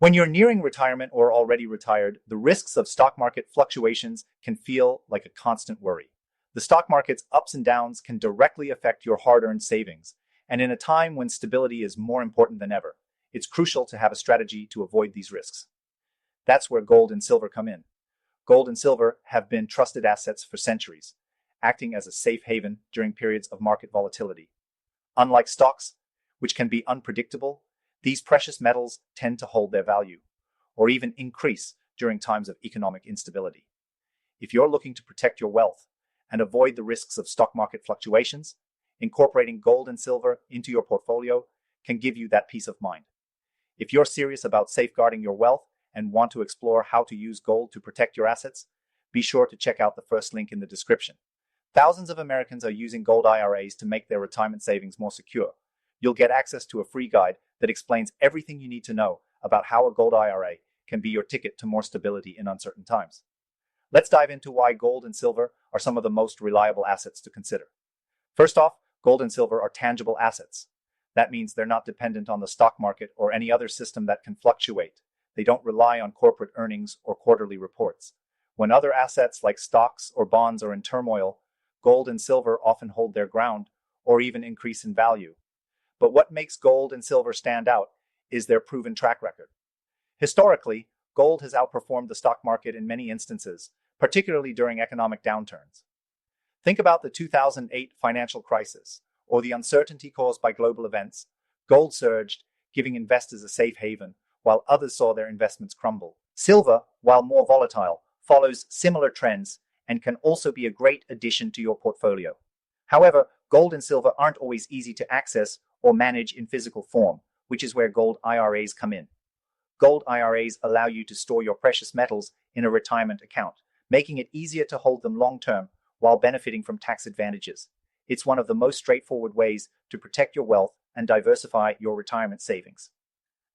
When you're nearing retirement or already retired, the risks of stock market fluctuations can feel like a constant worry. The stock market's ups and downs can directly affect your hard-earned savings, and in a time when stability is more important than ever, it's crucial to have a strategy to avoid these risks. That's where gold and silver come in. Gold and silver have been trusted assets for centuries, acting as a safe haven during periods of market volatility. Unlike stocks, which can be unpredictable, these precious metals tend to hold their value, or even increase during times of economic instability. If you're looking to protect your wealth and avoid the risks of stock market fluctuations, incorporating gold and silver into your portfolio can give you that peace of mind. If you're serious about safeguarding your wealth and want to explore how to use gold to protect your assets, be sure to check out the first link in the description. Thousands of Americans are using gold IRAs to make their retirement savings more secure. You'll get access to a free guide that explains everything you need to know about how a gold IRA can be your ticket to more stability in uncertain times. Let's dive into why gold and silver are some of the most reliable assets to consider. First off, gold and silver are tangible assets. That means they're not dependent on the stock market or any other system that can fluctuate. They don't rely on corporate earnings or quarterly reports. When other assets like stocks or bonds are in turmoil, gold and silver often hold their ground or even increase in value. But what makes gold and silver stand out is their proven track record. Historically, gold has outperformed the stock market in many instances, particularly during economic downturns. Think about the 2008 financial crisis or the uncertainty caused by global events. Gold surged, giving investors a safe haven, while others saw their investments crumble. Silver, while more volatile, follows similar trends and can also be a great addition to your portfolio. However, gold and silver aren't always easy to access or manage in physical form, which is where gold IRAs come in. Gold IRAs allow you to store your precious metals in a retirement account, making it easier to hold them long-term while benefiting from tax advantages. It's one of the most straightforward ways to protect your wealth and diversify your retirement savings.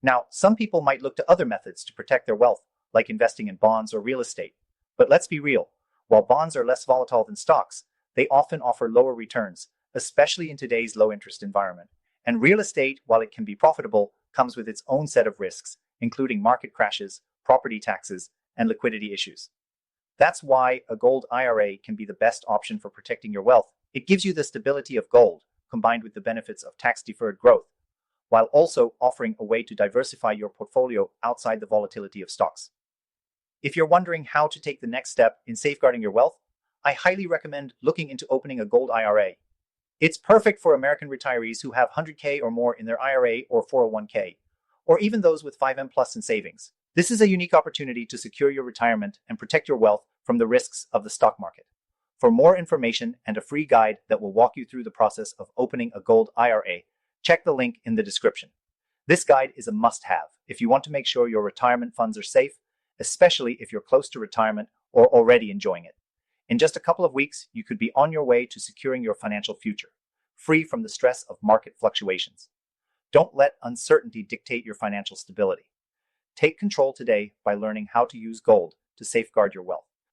Now, some people might look to other methods to protect their wealth, like investing in bonds or real estate. But let's be real, while bonds are less volatile than stocks, they often offer lower returns, especially in today's low-interest environment. And real estate, while it can be profitable, comes with its own set of risks, including market crashes, property taxes, and liquidity issues. That's why a gold IRA can be the best option for protecting your wealth. It gives you the stability of gold, combined with the benefits of tax-deferred growth, while also offering a way to diversify your portfolio outside the volatility of stocks. If you're wondering how to take the next step in safeguarding your wealth, I highly recommend looking into opening a gold IRA. It's perfect for American retirees who have 100K or more in their IRA or 401k, or even those with 5M plus in savings. This is a unique opportunity to secure your retirement and protect your wealth from the risks of the stock market. For more information and a free guide that will walk you through the process of opening a gold IRA, check the link in the description. This guide is a must-have if you want to make sure your retirement funds are safe, especially if you're close to retirement or already enjoying it. In just a couple of weeks, you could be on your way to securing your financial future, free from the stress of market fluctuations. Don't let uncertainty dictate your financial stability. Take control today by learning how to use gold to safeguard your wealth.